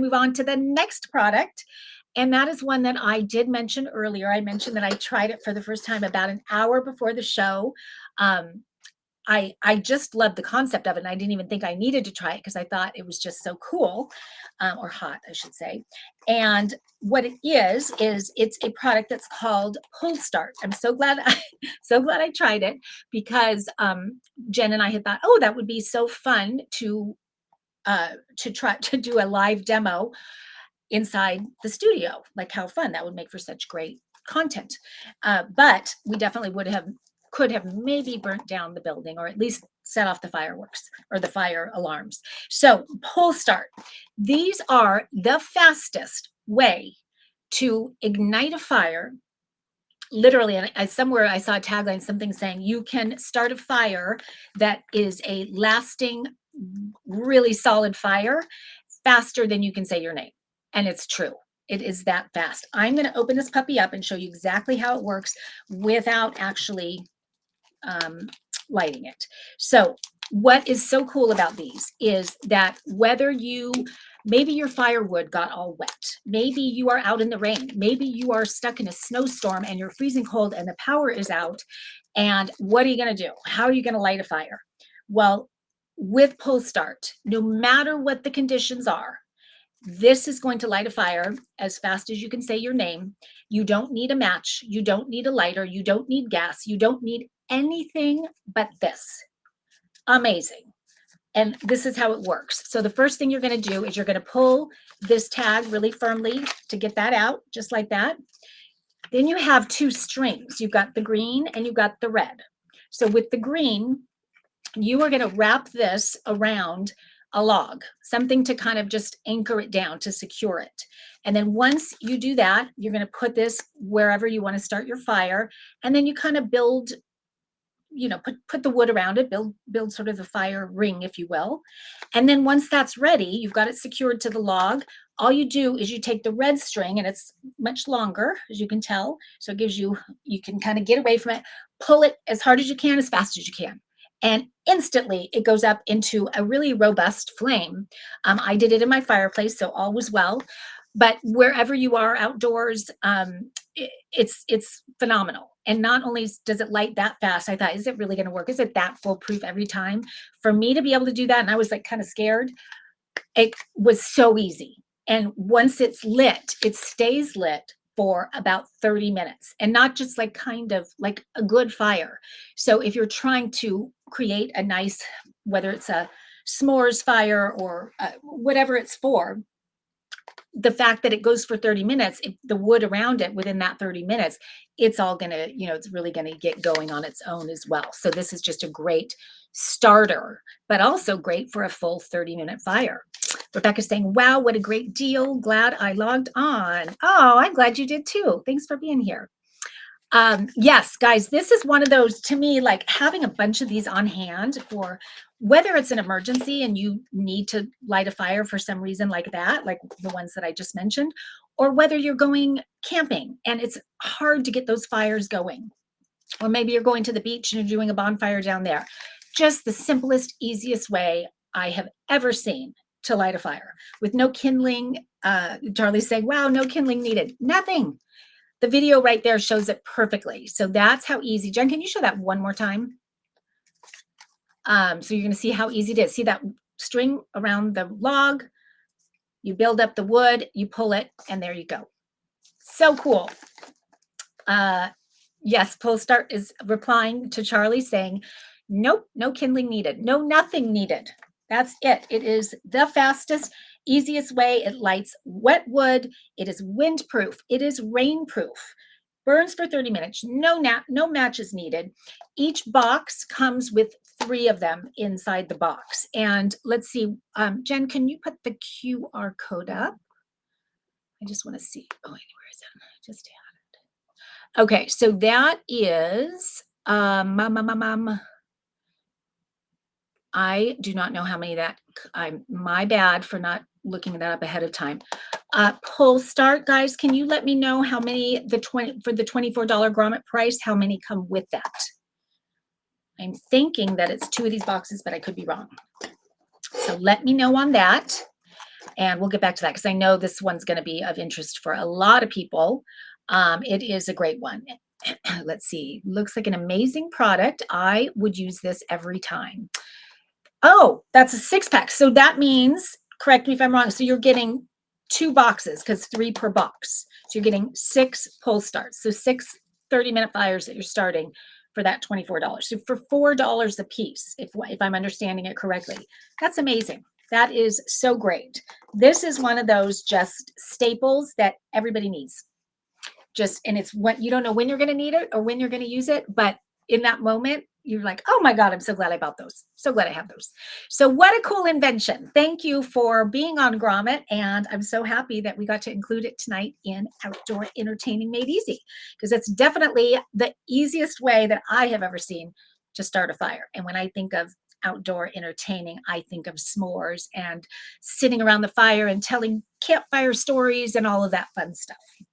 move on to the next product. And that is one that I did mention earlier. I mentioned that I tried it for the first time about an hour before the show. I just loved the concept of it, and I didn't even think I needed to try it because I thought it was just so cool, or hot, I should say. And what it is it's a product that's called Pull Start. I'm so glad I tried it because Jen and I had thought, oh, that would be so fun to try to do a live demo inside the studio. Like how fun that would make for such great content. But we definitely could have maybe burnt down the building or at least set off the fireworks or the fire alarms. So Pull Start. These are the fastest way to ignite a fire. Literally, and somewhere I saw a tagline, something saying you can start a fire that is a lasting, really solid fire faster than you can say your name. And it's true. It is that fast. I'm going to open this puppy up and show you exactly how it works without actually lighting it. So what is so cool about these is that whether maybe your firewood got all wet, maybe you are out in the rain, maybe you are stuck in a snowstorm and you're freezing cold and the power is out, and what are you going to do? How are you going to light a fire? Well, with Pull Start, no matter what the conditions are, this is going to light a fire as fast as you can say your name. You don't need a match. You don't need a lighter. You don't need gas. You don't need anything but this. Amazing. And this is how it works. So the first thing you're going to do is you're going to pull this tag really firmly to get that out, just like that. Then you have two strings. You've got the green and you've got the red. So with the green, you are going to wrap this around a log, something to kind of just anchor it down to secure it. And then once you do that, you're going to put this wherever you want to start your fire. And then you kind of build, put the wood around it, build sort of the fire ring, if you will. And then once that's ready, you've got it secured to the log. All you do is you take the red string, and it's much longer, as you can tell. So it gives you can kind of get away from it, pull it as hard as you can, as fast as you can. And instantly it goes up into a really robust flame. I did it in my fireplace, so all was well. But wherever you are outdoors, it's phenomenal. And not only does it light that fast, I thought, is it really going to work? Is it that foolproof every time? For me to be able to do that, and I was like kind of scared, it was so easy. And once it's lit, it stays lit for about 30 minutes, and not just like kind of like a good fire. So if you're trying to create a nice, whether it's a s'mores fire or whatever it's for, the fact that it goes for 30 minutes, the wood around it within that 30 minutes, it's all going to, it's really going to get going on its own as well. So this is just a great starter, but also great for a full 30-minute fire. Rebecca's saying, wow, what a great deal. Glad I logged on. Oh, I'm glad you did too. Thanks for being here. Yes, guys, this is one of those, to me, like having a bunch of these on hand for whether it's an emergency and you need to light a fire for some reason like that, like the ones that I just mentioned, or whether you're going camping and it's hard to get those fires going, or maybe you're going to the beach and you're doing a bonfire down there. Just the simplest, easiest way I have ever seen to light a fire with no kindling. Charlie's saying, wow, no kindling needed. Nothing. The video right there shows it perfectly. So that's how easy. Jen, can you show that one more time? So you're going to see how easy it is. See that string around the log? You build up the wood, you pull it, and there you go. So cool. Yes, Pull Start is replying to Charlie saying, nope, no kindling needed. No, nothing needed. That's it. It is the fastest, easiest way. It lights wet wood. It is windproof. It is rainproof. Burns for 30 minutes. No matches needed. Each box comes with 3 of them inside the box. And let's see, Jen, can you put the QR code up? I just want to see. Oh, where is it? I just had it. Okay, so that is I do not know how many that. My bad for not looking that up ahead of time. Pull Start, guys, can you let me know how many for the $24 grommet price, how many come with that? I'm thinking that it's 2 of these boxes, but I could be wrong. So let me know on that. And we'll get back to that because I know this one's going to be of interest for a lot of people. It is a great one. Let's see. Looks like an amazing product. I would use this every time. Oh, that's a 6-pack. So that means, correct me if I'm wrong, so you're getting 2 boxes because 3 per box. So you're getting 6 pull starts. So 6 30-minute fires that you're starting for that $24. So for $4 a piece, if I'm understanding it correctly. That's amazing. That is so great. This is one of those just staples that everybody needs. And it's what you don't know when you're going to need it or when you're going to use it, but in that moment, you're like, oh my God, I'm so glad I bought those. So glad I have those. So what a cool invention. Thank you for being on Grommet. And I'm so happy that we got to include it tonight in Outdoor Entertaining Made Easy, because it's definitely the easiest way that I have ever seen to start a fire. And when I think of outdoor entertaining, I think of s'mores and sitting around the fire and telling campfire stories and all of that fun stuff.